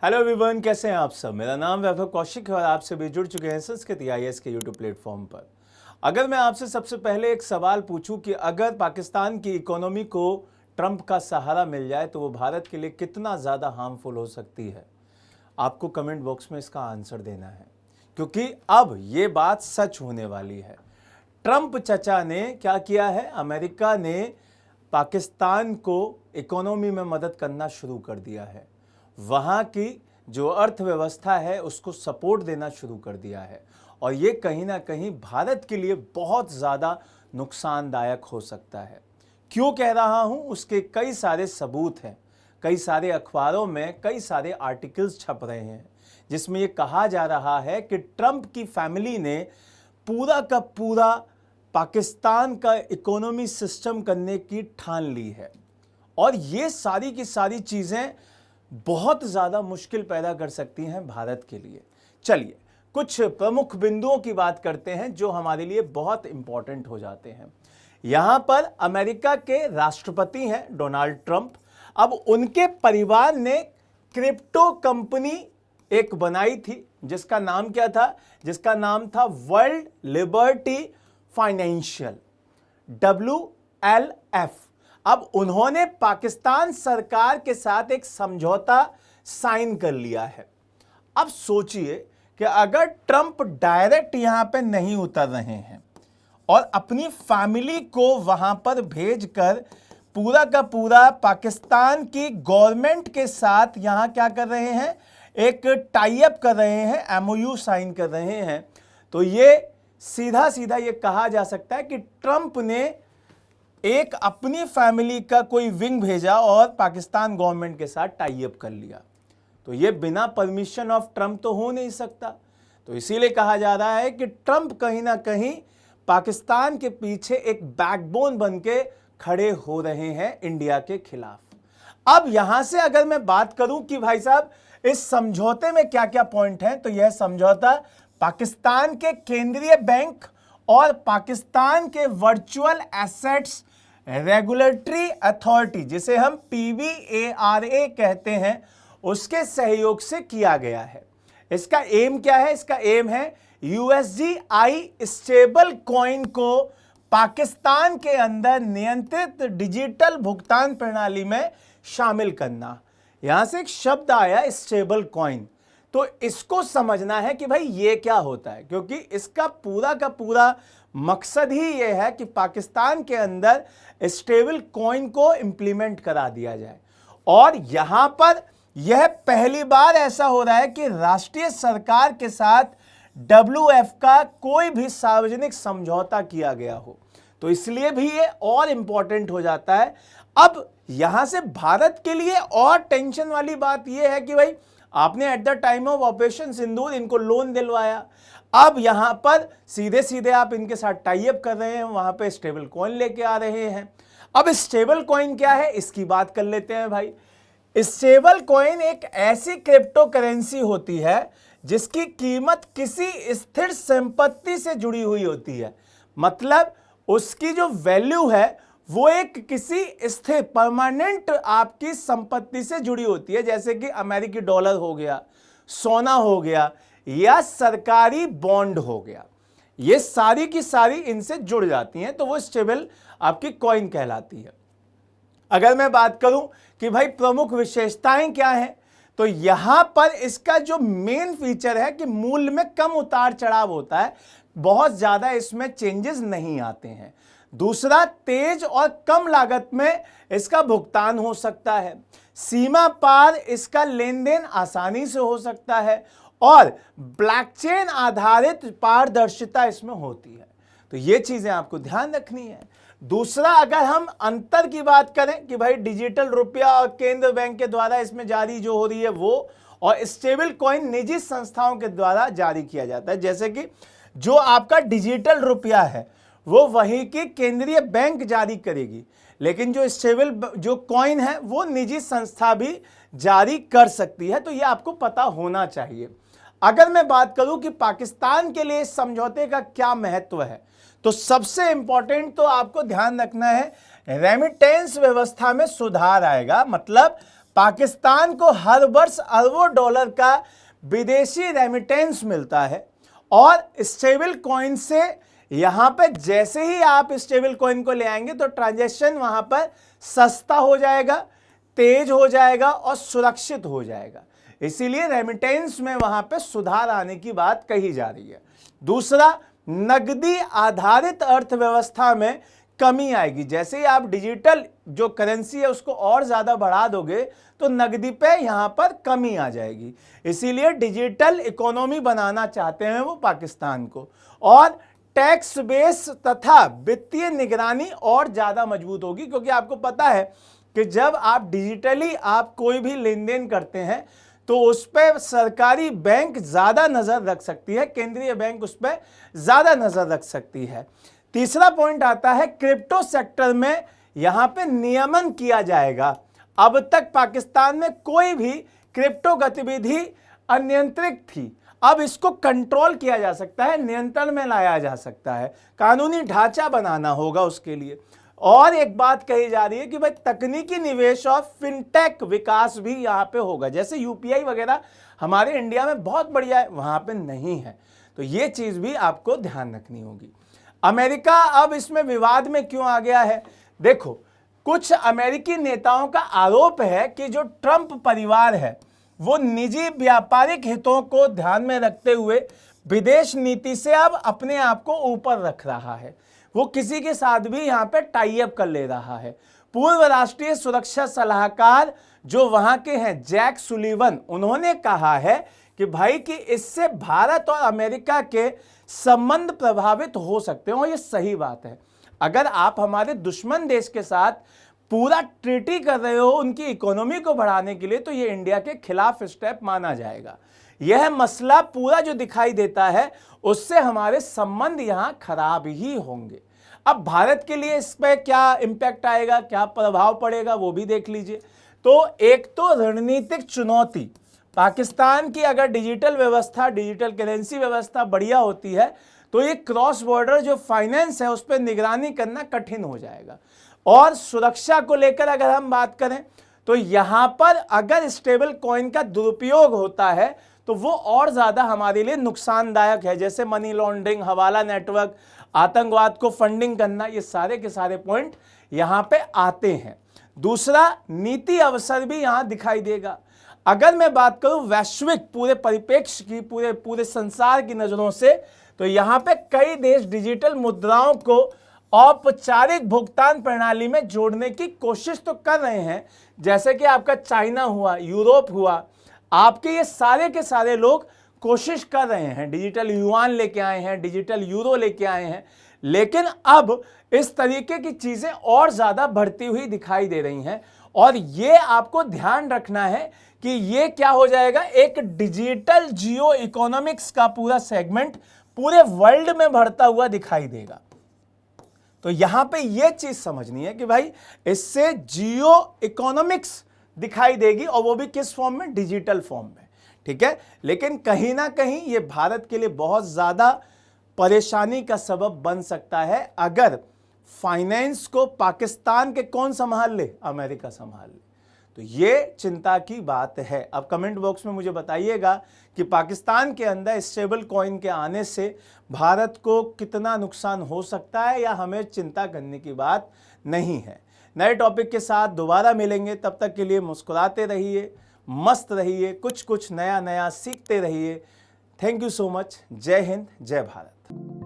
Hello everyone, कैसे हैं आप सब। मेरा नाम वैभव कौशिक है और आप सभी जुड़ चुके हैं संस्कृत IAS के यूट्यूब प्लेटफॉर्म पर। अगर मैं आपसे सबसे पहले एक सवाल पूछूं कि अगर पाकिस्तान की इकोनॉमी को ट्रंप का सहारा मिल जाए तो वो भारत के लिए कितना ज़्यादा हार्मफुल हो सकती है, आपको कमेंट बॉक्स में इसका आंसर देना है, क्योंकि अब ये बात सच होने वाली है। ट्रंप चचा ने क्या किया है, अमेरिका ने पाकिस्तान को इकोनॉमी में मदद करना शुरू कर दिया है, वहाँ की जो अर्थव्यवस्था है उसको सपोर्ट देना शुरू कर दिया है और ये कहीं ना कहीं भारत के लिए बहुत ज़्यादा नुकसानदायक हो सकता है। क्यों कह रहा हूँ, उसके कई सारे सबूत हैं, कई सारे अखबारों में कई सारे आर्टिकल्स छप रहे हैं जिसमें ये कहा जा रहा है कि ट्रंप की फैमिली ने पूरा का पूरा पाकिस्तान का इकोनॉमी सिस्टम करने की ठान ली है और ये सारी की सारी चीज़ें बहुत ज़्यादा मुश्किल पैदा कर सकती हैं भारत के लिए। चलिए कुछ प्रमुख बिंदुओं की बात करते हैं जो हमारे लिए बहुत इंपॉर्टेंट हो जाते हैं। यहाँ पर अमेरिका के राष्ट्रपति हैं डोनाल्ड ट्रंप। अब उनके परिवार ने क्रिप्टो कंपनी एक बनाई थी जिसका नाम क्या था, जिसका नाम था वर्ल्ड लिबर्टी फाइनेंशियल, WLF। अब उन्होंने पाकिस्तान सरकार के साथ एक समझौता साइन कर लिया है। अब सोचिए कि अगर ट्रंप डायरेक्ट यहां पे नहीं उतर रहे हैं और अपनी फैमिली को वहां पर भेजकर पूरा का पूरा पाकिस्तान की गवर्नमेंट के साथ यहां क्या कर रहे हैं, एक टाई अप कर रहे हैं, MOU साइन कर रहे हैं, तो ये सीधा सीधा ये कहा जा सकता है कि ट्रंप ने एक अपनी फैमिली का कोई विंग भेजा और पाकिस्तान गवर्नमेंट के साथ टाई अप कर लिया। तो ये बिना परमिशन ऑफ ट्रंप तो हो नहीं सकता। तो इसीलिए कहा जा रहा है कि ट्रंप कहीं ना कहीं पाकिस्तान के पीछे एक बैकबोन बन के खड़े हो रहे हैं इंडिया के खिलाफ। अब यहां से अगर मैं बात करूं कि भाई साहब इस समझौते में क्या क्या पॉइंट हैं, तो यह समझौता पाकिस्तान के केंद्रीय बैंक और पाकिस्तान के वर्चुअल एसेट्स रेगुलेटरी अथॉरिटी, जिसे हम PVARA कहते हैं, उसके सहयोग से किया गया है। इसका एम क्या है, इसका एम है USDI स्टेबल कॉइन को पाकिस्तान के अंदर नियंत्रित डिजिटल भुगतान प्रणाली में शामिल करना। यहां से एक शब्द आया स्टेबल कॉइन, तो इसको समझना है कि भाई ये क्या होता है, क्योंकि इसका पूरा का पूरा मकसद ही ये है कि पाकिस्तान के अंदर स्टेबल कॉइन को इंप्लीमेंट करा दिया जाए। और यहां पर यह पहली बार ऐसा हो रहा है कि राष्ट्रीय सरकार के साथ WF का कोई भी सार्वजनिक समझौता किया गया हो, तो इसलिए भी ये और इंपॉर्टेंट हो जाता है। अब यहां से भारत के लिए और टेंशन वाली बात यह है कि भाई आपने at the time of Operation Sindoor इनको लोन दिलवाया, अब यहां पर सीधे सीधे आप इनके साथ टाई अप कर रहे हैं, वहां पे स्टेबल कॉइन लेके आ रहे हैं। अब स्टेबल कॉइन क्या है, इसकी बात कर लेते हैं भाई। स्टेबल कॉइन एक ऐसी क्रिप्टो करेंसी होती है जिसकी कीमत किसी स्थिर संपत्ति से जुड़ी हुई होती है, मतलब उसकी जो वैल्यू है वो एक किसी स्थिर परमानेंट आपकी संपत्ति से जुड़ी होती है, जैसे कि अमेरिकी डॉलर हो गया, सोना हो गया या सरकारी बॉन्ड हो गया, ये सारी की सारी इनसे जुड़ जाती हैं, तो वो स्टेबल आपकी कॉइन कहलाती है। अगर मैं बात करूं कि भाई प्रमुख विशेषताएं क्या हैं, तो यहां पर इसका जो मेन फीचर है कि मूल्य में कम उतार चढ़ाव होता है, बहुत ज्यादा इसमें चेंजेस नहीं आते हैं। दूसरा, तेज और कम लागत में इसका भुगतान हो सकता है, सीमा पार इसका लेन देन आसानी से हो सकता है और ब्लॉकचेन आधारित पारदर्शिता इसमें होती है। तो ये चीजें आपको ध्यान रखनी है। दूसरा, अगर हम अंतर की बात करें कि भाई डिजिटल रुपया और केंद्र बैंक के द्वारा इसमें जारी जो हो रही है वो, और स्टेबल कॉइन निजी संस्थाओं के द्वारा जारी किया जाता है, जैसे कि जो आपका डिजिटल रुपया है वो वहीं की केंद्रीय बैंक जारी करेगी, लेकिन जो स्टेबल जो कॉइन है वो निजी संस्था भी जारी कर सकती है। तो ये आपको पता होना चाहिए। अगर मैं बात करूं कि पाकिस्तान के लिए इस समझौते का क्या महत्व है, तो सबसे इंपॉर्टेंट तो आपको ध्यान रखना है रेमिटेंस व्यवस्था में सुधार आएगा, मतलब पाकिस्तान को हर वर्ष अरबों डॉलर का विदेशी रेमिटेंस मिलता है और स्टेबल कॉइन से यहां पे जैसे ही आप स्टेबल कॉइन को ले आएंगे तो ट्रांजैक्शन वहां पर सस्ता हो जाएगा, तेज हो जाएगा और सुरक्षित हो जाएगा। इसीलिए रेमिटेंस में वहां पे सुधार आने की बात कही जा रही है। दूसरा, नकदी आधारित अर्थव्यवस्था में कमी आएगी। जैसे ही आप डिजिटल जो करेंसी है उसको और ज्यादा बढ़ा दोगे तो नकदी पे यहां पर कमी आ जाएगी। इसीलिए डिजिटल इकोनॉमी बनाना चाहते हैं वो पाकिस्तान को, और टैक्स बेस तथा वित्तीय निगरानी और ज्यादा मजबूत होगी, क्योंकि आपको पता है कि जब आप डिजिटली आप कोई भी लेन देन करते हैं तो उस पर सरकारी बैंक ज्यादा नजर रख सकती है, केंद्रीय बैंक उस पर ज्यादा नजर रख सकती है। तीसरा पॉइंट आता है क्रिप्टो सेक्टर में यहां पे नियमन किया जाएगा। अब तक पाकिस्तान में कोई भी क्रिप्टो गतिविधि अनियंत्रित थी, अब इसको कंट्रोल किया जा सकता है, नियंत्रण में लाया जा सकता है, कानूनी ढांचा बनाना होगा उसके लिए। और एक बात कही जा रही है कि भाई तकनीकी निवेश और फिनटेक विकास भी यहां पे होगा। जैसे यूपीआई वगैरह हमारे इंडिया में बहुत बढ़िया है, वहां पे नहीं है, तो ये चीज भी आपको ध्यान रखनी होगी। अमेरिका अब इसमें विवाद में क्यों आ गया है? देखो, कुछ अमेरिकी नेताओं का आरोप है कि जो ट्रंप परिवार है वो निजी व्यापारिक हितों को ध्यान में रखते हुए विदेश नीति से अब अपने आप को ऊपर रख रहा है। वो किसी के साथ भी यहां पे टाई अप कर ले रहा है। पूर्व राष्ट्रीय सुरक्षा सलाहकार जो वहां के हैं जैक सुलिवन, उन्होंने कहा है कि भाई कि इससे भारत और अमेरिका के संबंध प्रभावित हो सकते हैं, और ये सही बात है। अगर आप हमारे दुश्मन देश के साथ पूरा ट्रीटी कर रहे हो उनकी इकोनॉमी को बढ़ाने के लिए, तो ये इंडिया के खिलाफ स्टेप माना जाएगा। यह मसला पूरा जो दिखाई देता है उससे हमारे संबंध यहां खराब ही होंगे। अब भारत के लिए इस पर क्या इंपैक्ट आएगा, क्या प्रभाव पड़ेगा, वो भी देख लीजिए। तो एक तो रणनीतिक चुनौती, पाकिस्तान की अगर डिजिटल व्यवस्था, डिजिटल करेंसी व्यवस्था बढ़िया होती है तो ये क्रॉस बॉर्डर जो फाइनेंस है उस पर निगरानी करना कठिन हो जाएगा। और सुरक्षा को लेकर अगर हम बात करें तो यहां पर अगर स्टेबल कॉइन का दुरुपयोग होता है तो वो और ज्यादा हमारे लिए नुकसानदायक है। जैसे मनी लॉन्ड्रिंग, हवाला नेटवर्क, आतंकवाद को फंडिंग करना, ये सारे के सारे पॉइंट यहां पे आते हैं। दूसरा, नीति अवसर भी यहां दिखाई देगा। अगर मैं बात करूं वैश्विक पूरे परिप्रेक्ष्य की, पूरे संसार की नजरों से, तो यहां पे कई देश डिजिटल मुद्राओं को औपचारिक भुगतान प्रणाली में जोड़ने की कोशिश तो कर रहे हैं। जैसे कि आपका चाइना हुआ, यूरोप हुआ, आपके ये सारे के सारे लोग कोशिश कर रहे हैं, डिजिटल युआन लेके आए हैं, डिजिटल यूरो लेके आए हैं। लेकिन अब इस तरीके की चीजें और ज्यादा बढ़ती हुई दिखाई दे रही हैं, और ये आपको ध्यान रखना है कि ये क्या हो जाएगा, एक डिजिटल जियो इकोनॉमिक्स का पूरा सेगमेंट पूरे वर्ल्ड में बढ़ता हुआ दिखाई देगा। तो यहां पे ये चीज समझनी है कि भाई इससे जियो इकोनॉमिक्स दिखाई देगी, और वो भी किस फॉर्म में, डिजिटल फॉर्म में। ठीक है, लेकिन कहीं ना कहीं ये भारत के लिए बहुत ज्यादा परेशानी का सबब बन सकता है अगर फाइनेंस को पाकिस्तान के कौन संभाल ले, अमेरिका संभाल ले। तो ये चिंता की बात है। अब कमेंट बॉक्स में मुझे बताइएगा कि पाकिस्तान के अंदर स्टेबल कॉइन के आने से भारत को कितना नुकसान हो सकता है, या हमें चिंता करने की बात नहीं है। नए टॉपिक के साथ दोबारा मिलेंगे, तब तक के लिए मुस्कुराते रहिए, मस्त रहिए, कुछ नया सीखते रहिए। Thank you so much. जय हिंद, जय भारत।